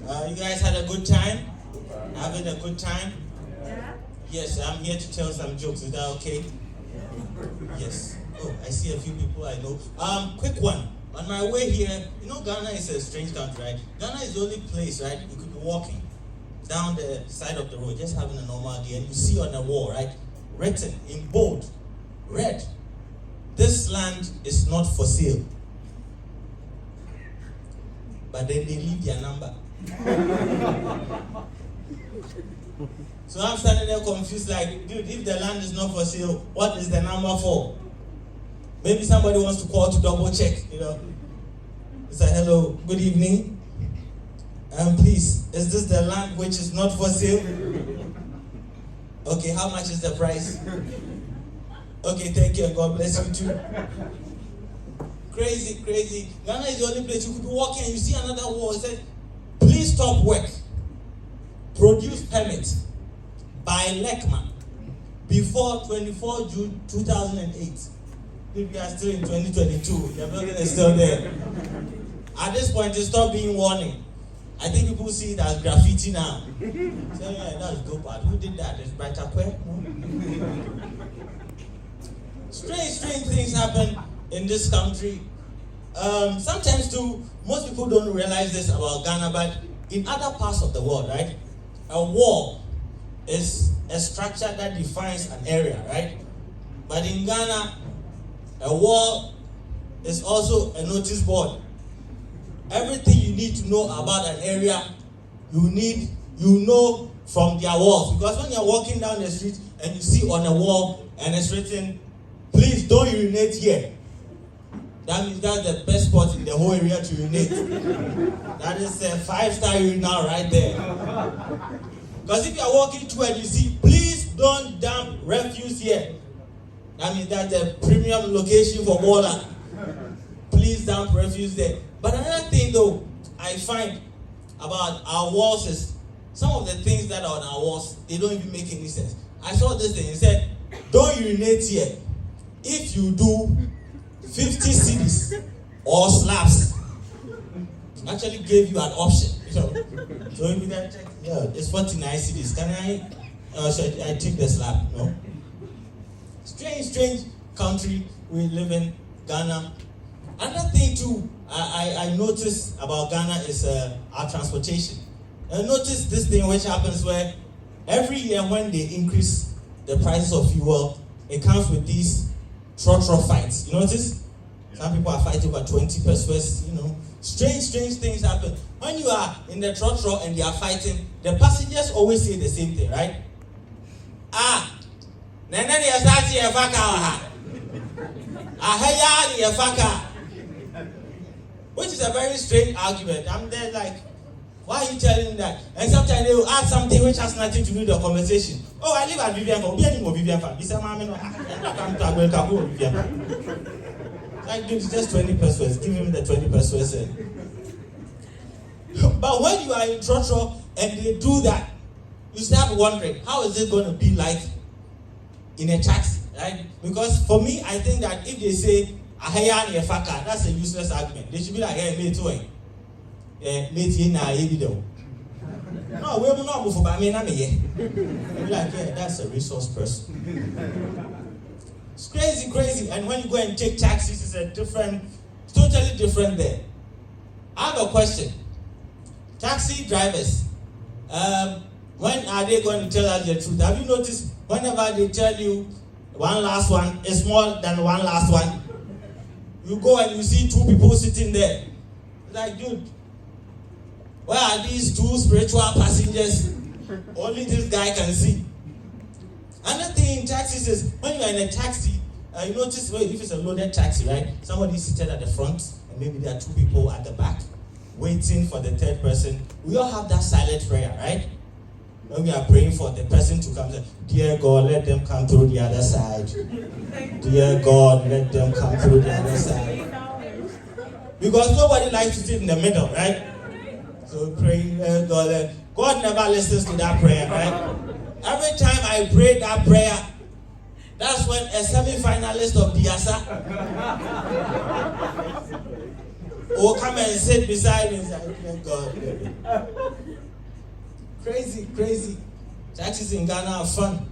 You guys had a good time? Having a good time? Yeah. Yes, I'm here to tell some jokes. Is that okay? Yes. Oh, I see a few people I know. Quick one. On my way here, you know Ghana is a strange country, right? Ghana is the only place, right? You could be walking down the side of the road, just having a normal day, and you see on the wall, right? Written in bold, red, this land is not for sale. But then they leave their number. So I'm standing there confused, like, dude, if the land is not for sale, what is the number for? Maybe somebody wants to call to double check, you know. Say, hello, good evening. Please, is this the land which is not for sale? Okay, how much is the price? Okay, thank you, and God bless you too. Crazy, crazy. Ghana is the only place you could be walking and you see another wall. It says, please stop work. Produce permit by Lekman before 24 June 2008. If we are still in 2022, the building is still there. At this point, it stopped being warning. I think people see it as graffiti now. So yeah, that's dope. Who did that? It's Brighter Quay? Strange things happen in this country. Sometimes too, most people don't realize this about Ghana, but in other parts of the world, right? A wall is a structure that defines an area, right? But in Ghana, a wall is also a notice board. Everything you need to know about an area, you know from their walls. Because when you're walking down the street and you see on a wall and it's written, please don't urinate here. That means that's the best spot in the whole area to urinate. That is a 5-star urinal right there. Because if you're walking through and you see, please don't dump refuse here. That means that's the premium location for water. Please dump refuse there. But another thing though, I find about our walls is some of the things that are on our walls, they don't even make any sense. I saw this thing, it said, don't urinate here. If you do, 50 cedis or slaps. Actually gave you an option. So if you can check, yeah, it's 49 cedis. Can should I take the slap? No. Strange country we live in, Ghana. Another thing too, I noticed about Ghana is our transportation. I noticed this thing which happens where every year when they increase the prices of fuel, it comes with these trotro fights. You notice? Some people are fighting over 20 pesos, you know. Strange things happen. When you are in the trotro and they are fighting, the passengers always say the same thing, right? Which is a very strange argument. I'm there like, why are you telling me that? And sometimes they will add something which has nothing to do with the conversation. Oh, I live at Vivian Farm. Like, dude, it's just 20 pesos. Give him the 20 pesos. But when you are in trotro and they do that, you start wondering, how is it going to be like in a taxi, right? Because for me, I think that if they say, that's a useless argument. They should be like, hey, me too. No, we're not moving for me. Be like, yeah, that's a resource person. It's crazy. And when you go and take taxis, it's totally different there. I have a question. Taxi drivers, when are they going to tell us the truth? Have you noticed whenever they tell you one last one is more than one last one, you go and you see two people sitting there. Like, dude, where are these two spiritual passengers? Only this guy can see. Another thing in taxis is when you are in a taxi, you notice if it's a loaded taxi, right? Somebody is seated at the front, and maybe there are two people at the back waiting for the third person. We all have that silent prayer, right? When we are praying for the person to come, say, dear God, let them come through the other side. Dear God, let them come through the other side. Because nobody likes to sit in the middle, right? So praying, God, God never listens to that prayer, right? Every time I pray that prayer, that's when a semi-finalist of Diasa or come and sit beside me. It's like, oh God. Crazy. Taxis in Ghana are fun.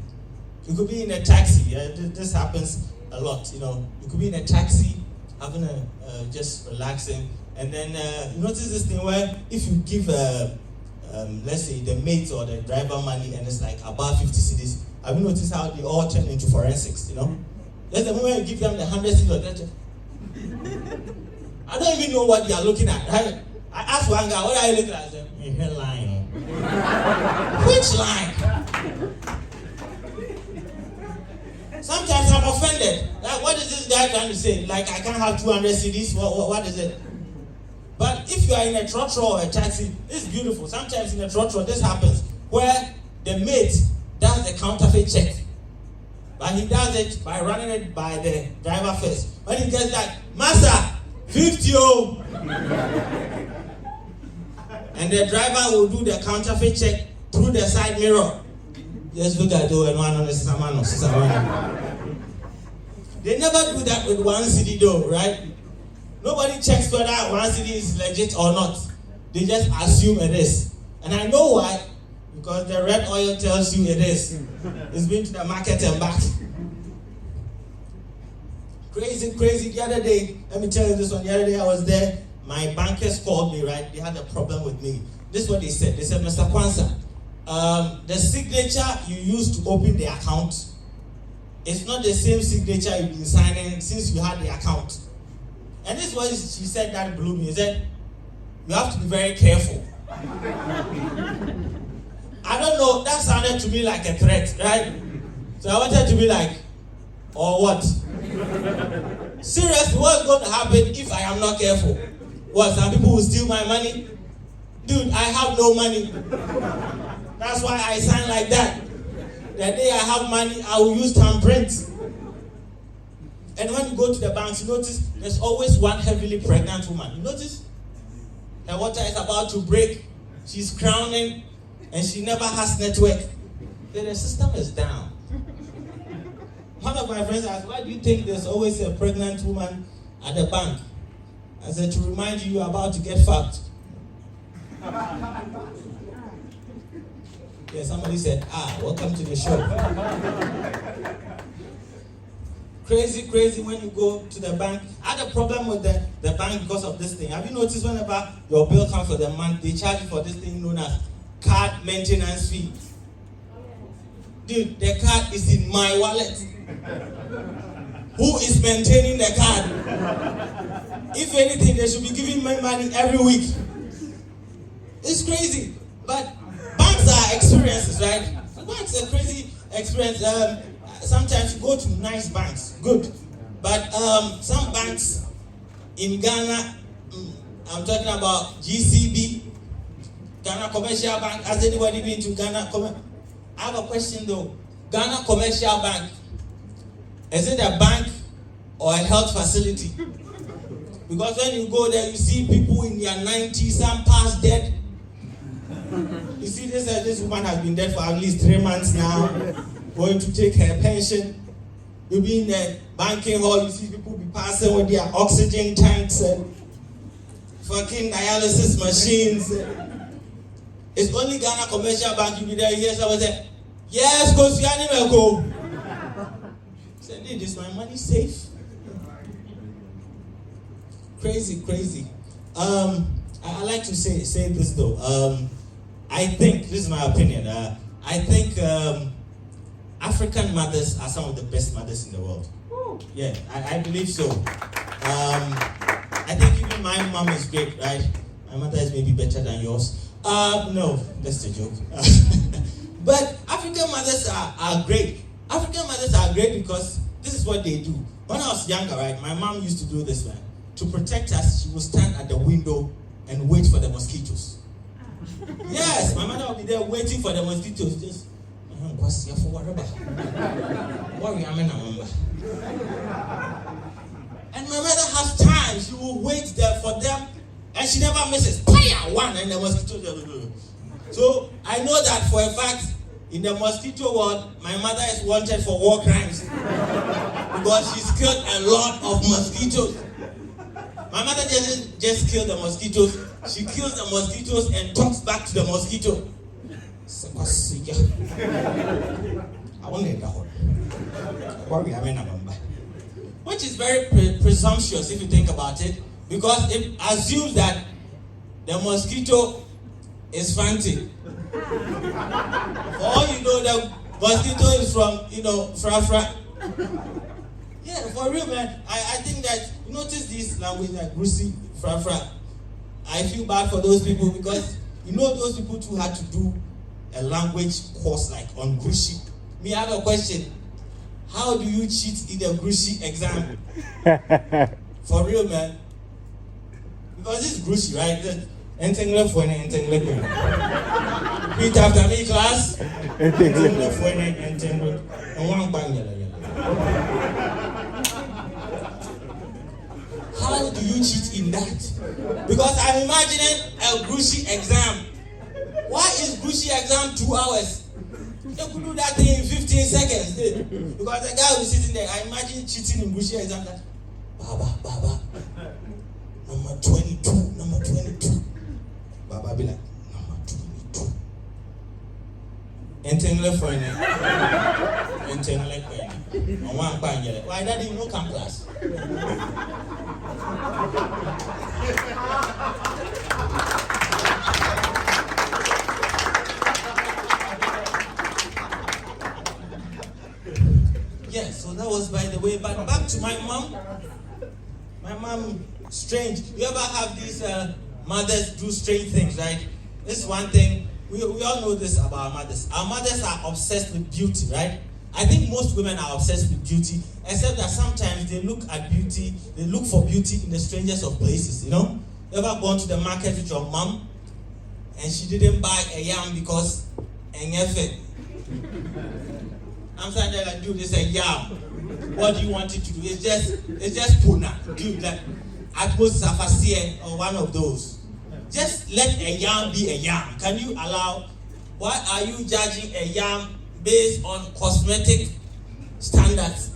You could be in a taxi. This happens a lot. You could be in a taxi, having just relaxing, and then you notice this thing where if you give let's say the mate or the driver money and it's like about 50 cedis, have you noticed how they all turn into forensics? That's the moment you give them the 100 cedis or that. I don't even know what they are looking at. Right? I asked one guy, what are you looking at? I said, your line. Which line? Sometimes I'm offended. Like, what is this guy trying to say? Like, I can't have 200 cedis? What is it? But if you are in a trotro or a taxi, it's beautiful. Sometimes in a trotro, this happens, where the mate does the counterfeit check. But he does it by running it by the driver first. When he gets like, Master, 50 oh. And the driver will do the counterfeit check through the side mirror. Just look at the one on the Sisamano. They never do that with 1 cedi though, right? Nobody checks whether 1 cedi is legit or not. They just assume it is. And I know why. Because the red oil tells you it is. It's been to the market and back. Crazy. The other day, let me tell you this one. The other day I was there. My bankers called me, right? They had a problem with me. This is what they said. They said, Mr. Kwanzaa, the signature you used to open the account, it's not the same signature you've been signing since you had the account. And this is what she said that blew me. She said, you have to be very careful. I don't know, that sounded to me like a threat, right? So I wanted to be like, or what? Seriously, what's going to happen if I am not careful? What, some people will steal my money? Dude, I have no money. That's why I sign like that. The day I have money, I will use thumbprint. And when you go to the banks, you notice there's always one heavily pregnant woman. You notice? Her water is about to break. She's crowning, and she never has network. Then the system is down. One of my friends asked, why do you think there's always a pregnant woman at the bank? I said, to remind you you're about to get fucked. Yeah, somebody said, welcome to the show. Crazy when you go to the bank. I had a problem with the bank because of this thing. Have you noticed whenever your bill comes for the month, they charge you for this thing known as card maintenance fee? Dude, the card is in my wallet. Who is maintaining the card? If anything, they should be giving me money every week. It's crazy. But banks are experiences, right? Banks are crazy experience. Sometimes you go to nice banks, good. But some banks in Ghana, I'm talking about GCB, Ghana Commercial Bank. Has anybody been to Ghana? I have a question though. Ghana Commercial Bank, is it a bank or a health facility? Because when you go there, you see people in their 90s, some past dead. You see, this woman has been dead for at least 3 months now, going to take her pension. You be in the banking hall, you see people be passing with their oxygen tanks and fucking dialysis machines. It's only Ghana Commercial Bank, you be there, you hear someone say, yes, Kosiani Melko. Say, is my money safe? Crazy. I like to say this though. I think, this is my opinion, I think African mothers are some of the best mothers in the world. Yeah, I believe so. I think even my mom is great, right? My mother is maybe better than yours. No, that's a joke. But African mothers are great. African mothers are great because this is what they do. When I was younger, right, my mom used to do this, man. To protect us, she would stand at the window and wait for the mosquitoes. Yes, my mother would be there waiting for the mosquitoes. Just, and my mother has time. She will wait there for them, and she never misses. One, and the mosquitoes. So I know that for a fact. In the mosquito world, my mother is wanted for war crimes because she's killed a lot of mosquitoes. My mother doesn't just kill the mosquitoes, she kills the mosquitoes and talks back to the mosquito. I want to which is very presumptuous if you think about it, because it assumes that the mosquito is fancy. For all you know, the mosquito is from, Fra. Yeah, for real, man. I think that, you notice this language like Grusi, Fra. I feel bad for those people because, those people too had to do a language course like on Grusi. Me, I have a question. How do you cheat in the Grusi exam? For real, man. Because this is Grusi, right? Entangle for an entangle. Repeat after me, class. Entangle for an entangle. And one bang. How do you cheat in that? Because I'm imagining a Grusi exam. Why is Grusi exam 2 hours? You could do that thing in 15 seconds. Because the guy who's sitting there, I imagine cheating in Grusi exam. That, Baba, number 22. Baba be like, number 22. Entangle for an entangle for an. Why that didn't come class? Yeah, so that was by the way. But back to my mom. My mom, strange. You ever have these mothers do strange things, right? This is one thing. We all know this about our mothers. Our mothers are obsessed with beauty, right? I think most women are obsessed with beauty, except that sometimes they look at beauty, they look for beauty in the strangest of places, You ever gone to the market with your mom and she didn't buy a yam because I'm saying that like, dude, it's a yam. What do you want it to do? It's just puna. Dude, like atmos safasie or one of those. Just let a yam be a yam. Can you allow? Why are you judging a yam based on cosmetic standards?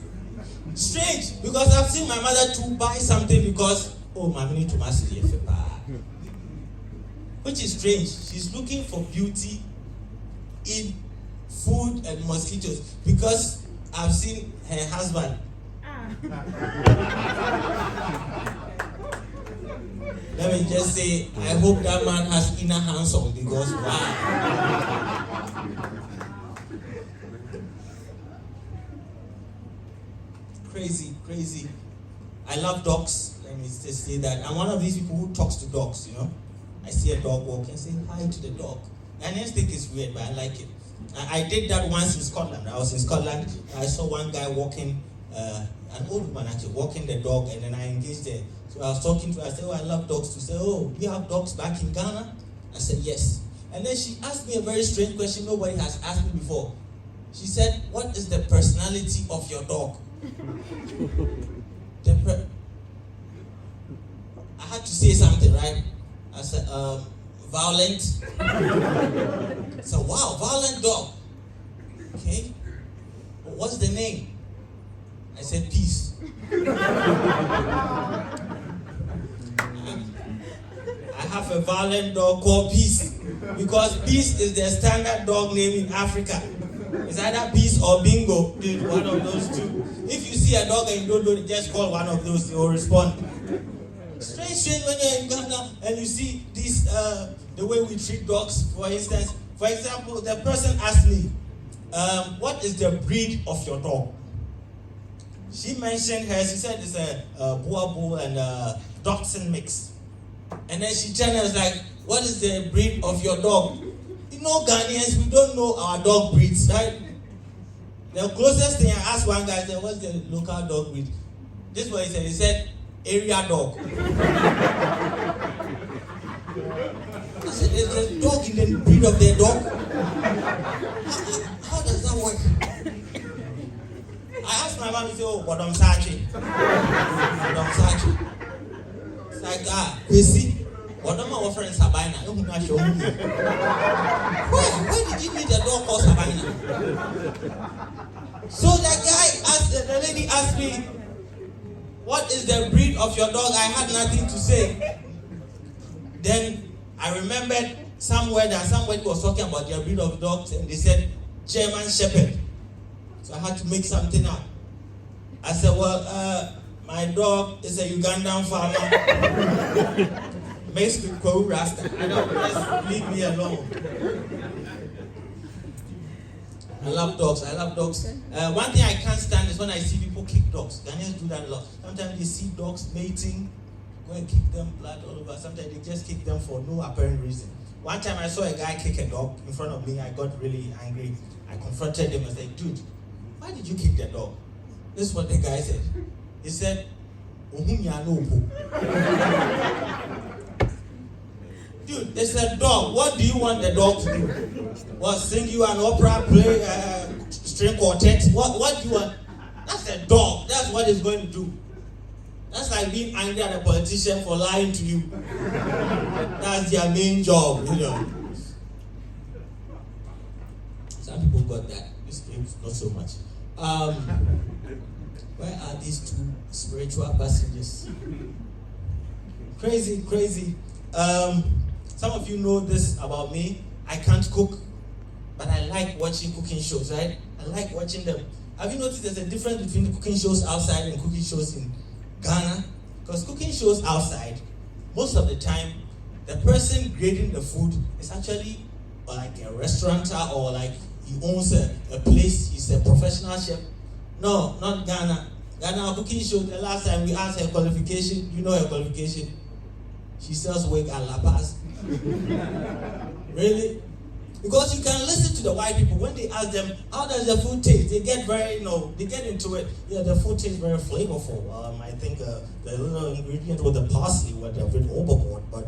Strange, because I've seen my mother to buy something because mommy need to master the which is strange. She's looking for beauty in food and mosquitoes because I've seen her husband. Let me just say, I hope that man has inner handsome because wow. Crazy. I love dogs. Let me just say that. I'm one of these people who talks to dogs, I see a dog walk and say hi to the dog. I just think it's weird, but I like it. I did that once in Scotland. I was in Scotland. I saw one guy walking, an old woman actually, walking the dog, and then I engaged her. So I was talking to her. I said, I love dogs too. She said, you have dogs back in Ghana? I said, yes. And then she asked me a very strange question nobody has asked me before. She said, what is the personality of your dog? I had to say something, right? I said, violent. So wow, violent dog. Okay. What's the name? I said Peace. I have a violent dog called Peace because Peace is the standard dog name in Africa. It's either Peace or Bingo, dude, one of those two. If you see a dog and you don't know it, just call one of those, they will respond. Strange when you're in Ghana and you see this, the way we treat dogs, for instance. For example, the person asked me, what is the breed of your dog? She mentioned her, she said it's a Boabo and a Dachshund mix. And then she turned and was like, what is the breed of your dog? Ghanaians, we don't know our dog breeds, right? The closest thing I asked one guy, I said, what's the local dog breed? This is what he said, area dog. I said, there's a dog in the breed of their dog? How does that work? I asked my mom, he said, what I'm searching. It's like, you see, what am I offering Sabina? Where did you meet the dog called Sabina? So the lady asked me, what is the breed of your dog? I had nothing to say. Then I remembered somewhere that somebody was talking about their breed of dogs, and they said German Shepherd. So I had to make something up. I said, well, my dog is a Ugandan farmer. Makes me Kwahu Rasta. I don't, just leave me alone. I love dogs. One thing I can't stand is when I see people kick dogs. Ghanaians do that a lot. Sometimes they see dogs mating, go and kick them, blood all over. Sometimes they just kick them for no apparent reason. One time I saw a guy kick a dog in front of me. I got really angry. I confronted him and said, dude, why did you kick the dog? This is what the guy said. He said, dude, it's a dog. What do you want the dog to do? What, sing you an opera, play string quartet? What do you want? That's a dog. That's what it's going to do. That's like being angry at a politician for lying to you. That's their main job, you know. Some people got that. This game, not so much. Where are these two spiritual passengers? Crazy. Some of you know this about me. I can't cook, but I like watching cooking shows, right? I like watching them. Have you noticed there's a difference between the cooking shows outside and cooking shows in Ghana? Because cooking shows outside, most of the time, the person grading the food is actually like a restaurateur, or like he owns a place, he's a professional chef. No, not Ghana. Ghana cooking show, the last time we asked her qualification, you know her qualification? She sells wig at La Paz. Really? Because you can listen to the white people when they ask them, how does the food taste? They get very, they get into it. Yeah, the food tastes very flavorful. I think the little ingredient with the parsley went a bit overboard. But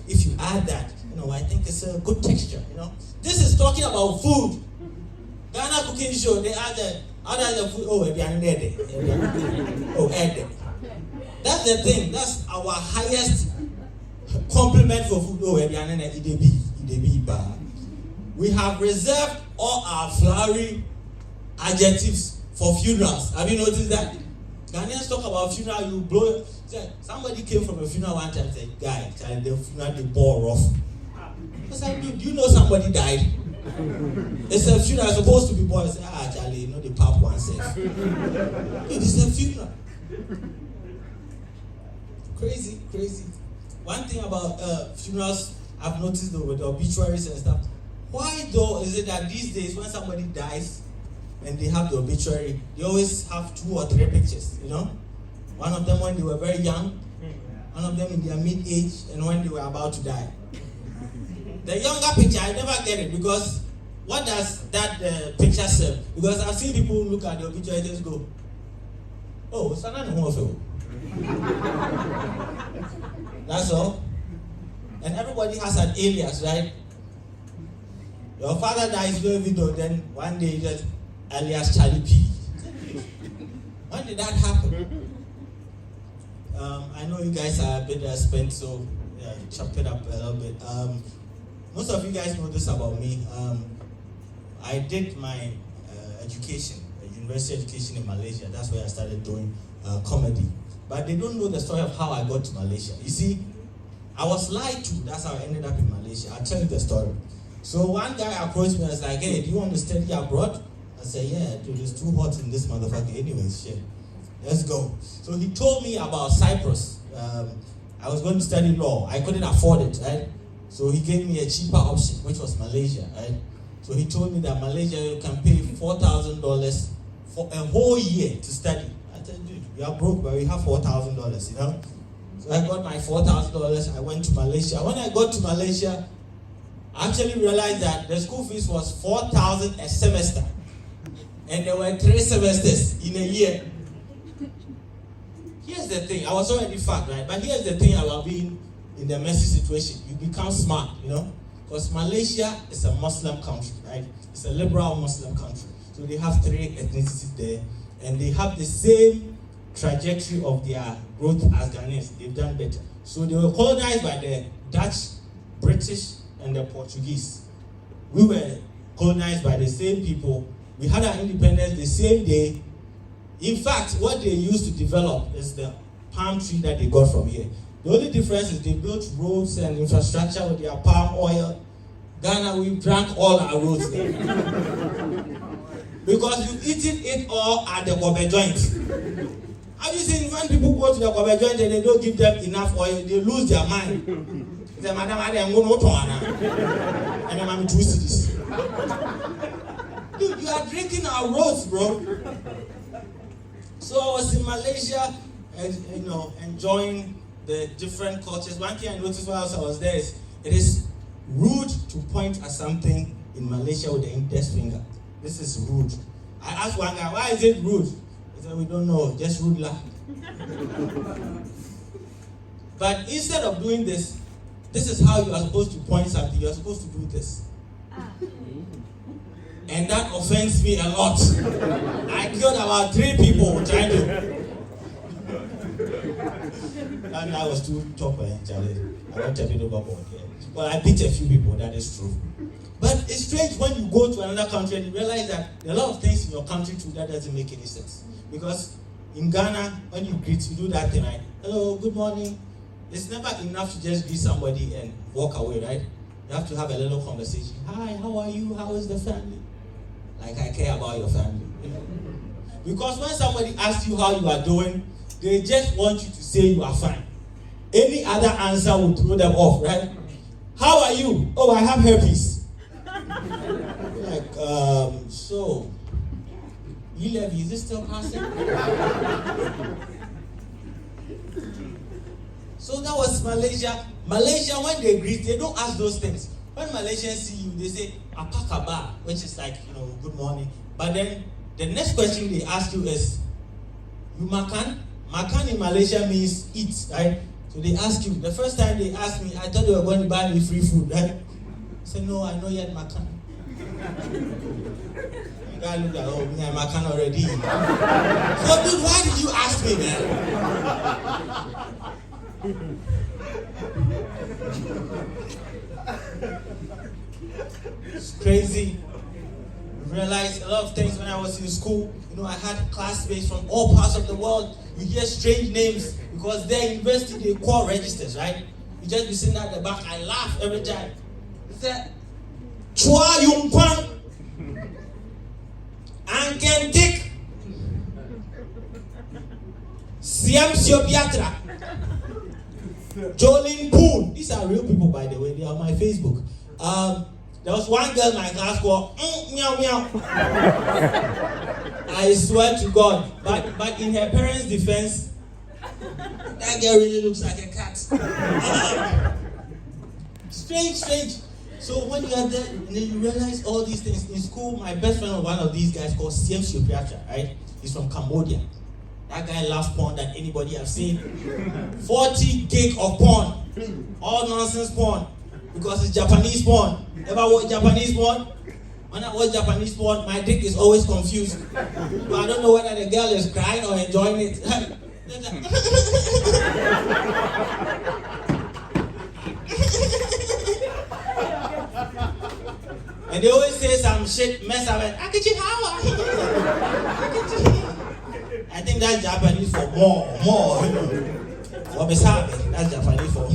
if you add that, I think it's a good texture, This is talking about food. Ghana cooking show, they ask them, how does the food, Ede. That's the thing. That's our highest compliment for food. We have reserved all our flowery adjectives for funerals. Have you noticed that? Ghanaians talk about funeral, you blow. Somebody came from a funeral one time and said, guy, the funeral they bore rough. I said, dude, do you know somebody died? It's a funeral, it's supposed to be born. I said, Charlie, the pap one says. Dude, it's a funeral. Crazy. One thing about funerals, I've noticed though with the obituaries and stuff. Why though is it that these days when somebody dies and they have the obituary, they always have 2 or 3 pictures, One of them when they were very young, one of them in their mid-age, and when they were about to die. The younger picture, I never get it, because what does that picture serve? Because I've seen people look at the obituary and just go, oh, it's not a That's all. And everybody has an alias, right? Your father dies, then one day you just alias Charlie P. When did that happen? I know you guys are a bit spent, so yeah, chop it up a little bit. Most of you guys know this about me. I did my education, university education in Malaysia. That's where I started doing comedy. But they don't know the story of how I got to Malaysia. You see, I was lied to. That's how I ended up in Malaysia. I'll tell you the story. So one guy approached me and was like, hey, do you want to study abroad? I said, yeah, dude, it's too hot in this motherfucker anyways, shit. Let's go. So he told me about Cyprus. I was going to study law. I couldn't afford it, right? So he gave me a cheaper option, which was Malaysia, right? So he told me that Malaysia, you can pay $4,000 for a whole year to study. I said, dude, we are broke, but we have $4,000, So I got my $4,000. I went to Malaysia. When I got to Malaysia, I actually realized that the school fees was $4,000 a semester. And there were 3 semesters in a year. Here's the thing. I was already fat, right? But here's the thing about being in the messy situation. You become smart, Because Malaysia is a Muslim country, right? It's a liberal Muslim country. So they have 3 ethnicities there. And they have the same trajectory of their growth as Ghanaians. They've done better. So they were colonized by the Dutch, British, and the Portuguese. We were colonized by the same people. We had our independence the same day. In fact, what they used to develop is the palm tree that they got from here. The only difference is they built roads and infrastructure with their palm oil. Ghana, we drank all our roads there. Because you've eaten it all at the Kobe joint. Have you seen when people go to the Kobe joint and they don't give them enough oil, they lose their mind. They say, Madam, I'm going to and then I'm 2 cities. Dude, you are drinking our roads, bro. So I was in Malaysia, and, enjoying the different cultures. One thing I noticed while I was there is it is rude to point at something in Malaysia with the index finger. This is rude. I asked one guy, why is it rude? He said, we don't know, just rude lah. But instead of doing this is how you are supposed to point something. You are supposed to do this. And that offends me a lot. I killed about 3 people trying to. And I was too tough, Charlie. I went a bit overboard. Yeah. Well, I beat a few people, that is true. But it's strange when you go to another country and you realize that there are a lot of things in your country too that doesn't make any sense. Because in Ghana, when you greet, you do that thing, right? Hello, good morning. It's never enough to just greet somebody and walk away, right? You have to have a little conversation. Hi, how are you? How is the family? Like I care about your family. Because when somebody asks you how you are doing, they just want you to say you are fine. Any other answer will throw them off, right? How are you? Oh, I have herpes. Like, so, is this still passing? So that was Malaysia. Malaysia, when they greet, they don't ask those things. When Malaysians see you, they say, apa khabar, which is like, good morning. But then, the next question they ask you is, you makan? Makan in Malaysia means eat, right? So they ask you, the first time they asked me, I thought they were going to buy me free food, right? I said, no, I know yet makan. The guy looked at, oh, me, I makan already. So, dude, why did you ask me, man? It's crazy. I realized a lot of things when I was in school. I had classmates from all parts of the world. You hear strange names because their university, they call registers, right? You just be sitting at the back. I laugh every time. He said, Chua Yung Kwan, Anken Tik, Siam Siobiatra, Jolin Poon. These are real people, by the way. They are on my Facebook. There was one girl in my class called Meow Meow. I swear to God. But in her parents' defense, that girl really looks like a cat. Strange. So when you are there, and then you realize all these things in school, my best friend was one of these guys called Siam Siopiatra, right? He's from Cambodia. That guy loves porn that anybody have seen. 40 gig of porn. All nonsense porn. Because it's Japanese porn. Ever watch Japanese porn? When I watch Japanese porn, my dick is always confused. But I don't know whether the girl is crying or enjoying it. And they always say some shit, mess up and I think that's Japanese for more. That's Japanese for.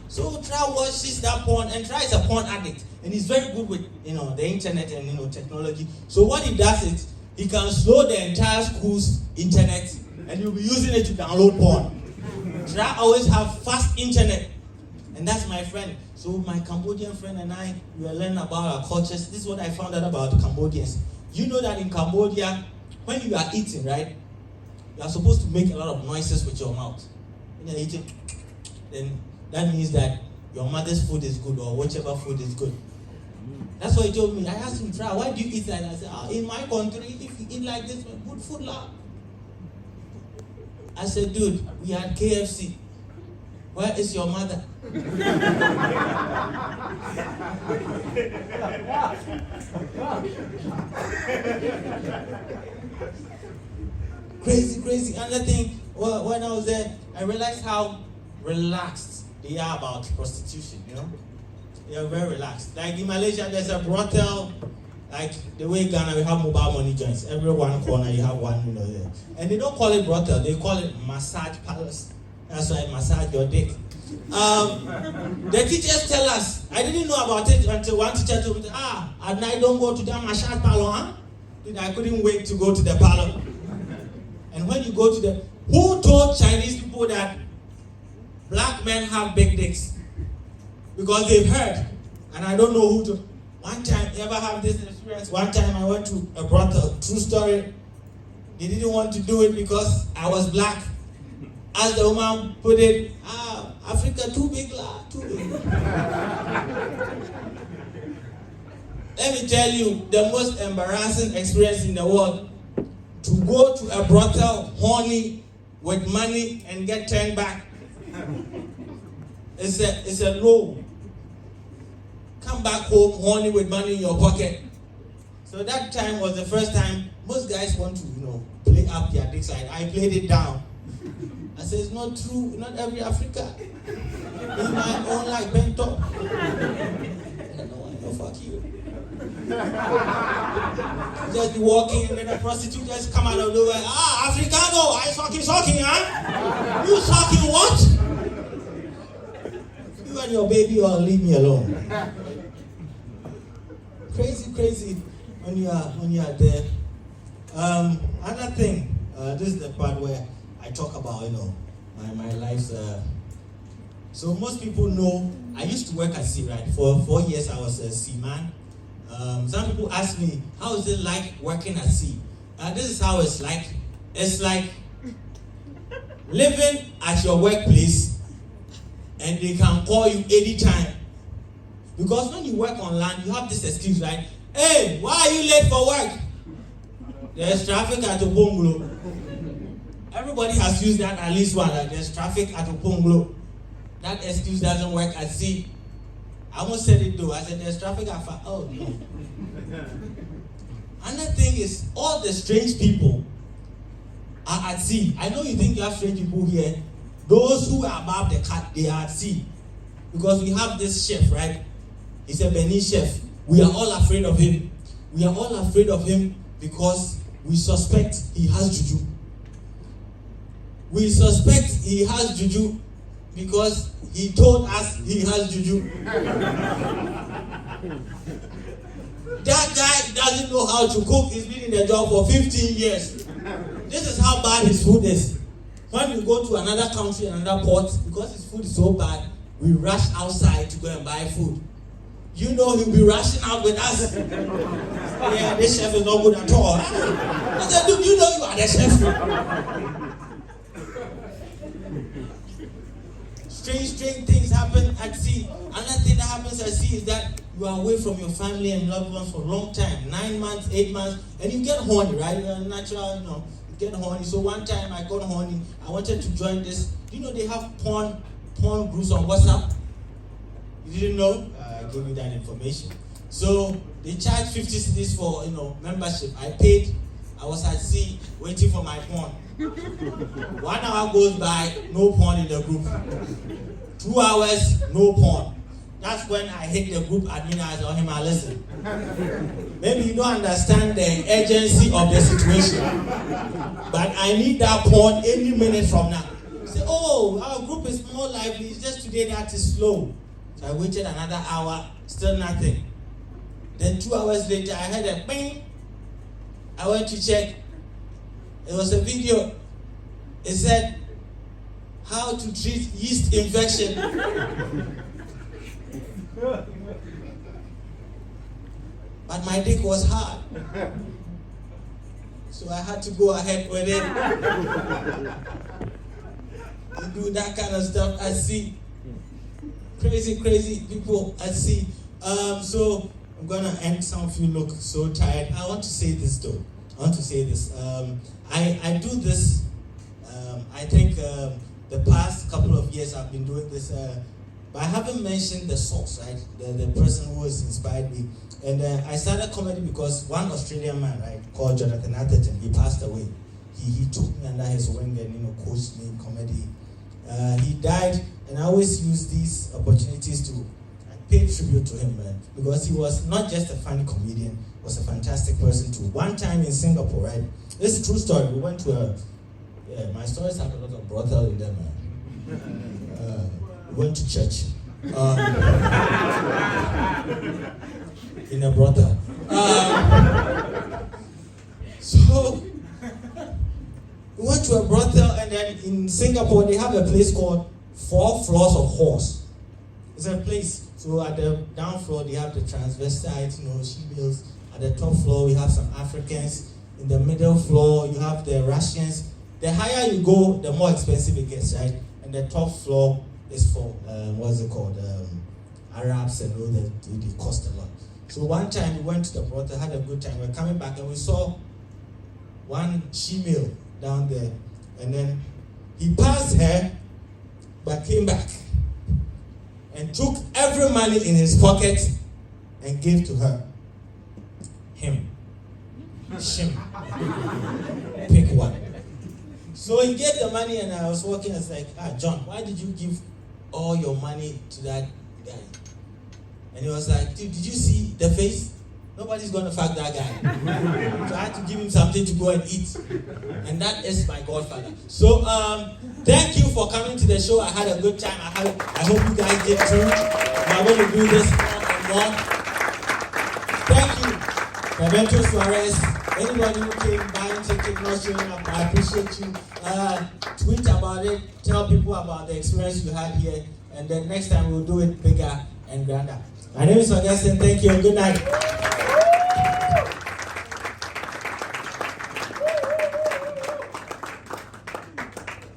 So Tra watches that porn, and Tra is a porn addict, and he's very good with the internet and technology. So what he does is he can slow the entire school's internet, and he'll be using it to download porn. Tra always have fast internet, and that's my friend. So my Cambodian friend and I, we were learning about our cultures. This is what I found out about the Cambodians. You know that in Cambodia, when you are eating, right, you are supposed to make a lot of noises with your mouth. When you're eating, then that means that your mother's food is good or whichever food is good. That's what he told me. I asked him, Tra, why do you eat like that? I said, in my country, if you eat like this, good food lah. I said, dude, we had KFC. Where is your mother? Crazy. Another thing, when I was there, I realized how relaxed they are about prostitution, They are very relaxed. Like in Malaysia, there's a brothel, Like the way Ghana, we have mobile money joints. Every one corner you have one, you know, there. And they don't call it brothel, they call it massage palace. That's why I massage your dick. The teachers tell us, I didn't know about it until one teacher told me, at night don't go to that massage parlor, huh? I couldn't wait to go to the parlor. And when you go to the, who told Chinese people that black men have big dicks? Because they've heard, and I don't know who to. One time, you ever have this experience? One time I went to a brothel, true story. They didn't want to do it because I was black. As the woman put it, Africa too big, too big. Let me tell you, the most embarrassing experience in the world, to go to a brothel horny with money and get turned back. It's a low. Come back home horny with money in your pocket. So that time was the first time most guys want to, play up their dick side. I played it down. I said, it's not true, not every Africa. In my own like bento. No, fuck you. Just be walking and then a prostitute just come out of nowhere. Africano, I sucking, huh? You sucking what? You and your baby or leave me alone. Crazy when you are there. Another thing, this is the part where I talk about, my life's. So most people know I used to work at sea, right? For 4 years I was a seaman. Some people ask me, how is it like working at sea? This is how it's like. It's like living at your workplace and they can call you anytime. Because when you work on land, you have this excuse, right? Hey, why are you late for work? There's traffic at Oponglo. Everybody has used that at least once. Like there's traffic at Oponglo. That excuse doesn't work at sea. I almost said it though. I said there's traffic at oh no. Another thing is all the strange people are at sea. I know you think you have strange people here. Those who are above the cat, they are at sea. Because we have this chef, right? He's a Benin chef. We are all afraid of him. We are all afraid of him because we suspect he has juju. We suspect he has juju because he told us he has juju. That guy doesn't know how to cook. He's been in the job for 15 years. This is how bad his food is. When we go to another country, another port, because his food is so bad, we rush outside to go and buy food. You know he'll be rushing out with us. Yeah, this chef is not good at all. I said, dude, you know you are the chef. Strange things happen at sea. Another thing that happens at sea is that you are away from your family and loved ones for a long time, 9 months, 8 months, and you get horny, right? You're natural, you get horny. So one time I got horny. I wanted to join this. They have porn groups on WhatsApp. You didn't know? I gave you that information. So they charge 50 cedis for membership. I paid. I was at sea waiting for my porn. 1 hour goes by, no porn in the group. 2 hours, no porn. That's when I hit the group admin. I told him, listen, maybe you don't understand the urgency of the situation, but I need that porn any minute from now. Say, our group is more lively. It's just today that is slow. So I waited another hour, still nothing. Then 2 hours later, I heard a bing. I went to check. It was a video. It said, how to treat yeast infection. But my dick was hard. So I had to go ahead with it. And do that kind of stuff at sea. Crazy people at sea. So I'm gonna end. Some of you look so tired. I want to say this though. I do this. I think the past couple of years I've been doing this, but I haven't mentioned the source, right? The person who has inspired me. And I started comedy because one Australian man, right, called Jonathan Atherton, he passed away. He took me under his wing and coached me in comedy. He died, and I always use these opportunities to pay tribute to him, man, because he was not just a funny comedian, he was a fantastic person too. One time in Singapore, right? This is a true story. We went to my stories have a lot of brothel in them, man. We went to church. In a brothel. So we went to a brothel, and then in Singapore they have a place called 4 Floors of Horse. It's a place. So at the down floor they have the transvestites, she-males. At the top floor we have some Africans. In the middle floor you have the Russians. The higher you go, the more expensive it gets, right? And the top floor is for Arabs and all that. They cost a lot. So one time we went to the brothel, had a good time. We were coming back and we saw one she-male down there, and then he passed her but came back and took every money in his pocket and gave to her. Him. Shim. Pick one. So he gave the money, and I was walking. I was like, John, why did you give all your money to that guy? And he was like, dude, did you see the face? Nobody's going to fuck that guy. So I had to give him something to go and eat. And that is my godfather. So thank you for coming to the show. I had a good time. I hope you guys did too. We are going to do this more and more. Thank you. Roberto Suarez. Anybody who came by and take not showing up, I appreciate you. Tweet about it. Tell people about the experience you had here. And then next time we'll do it bigger and grander. My name is Augustin. Thank you. Good night.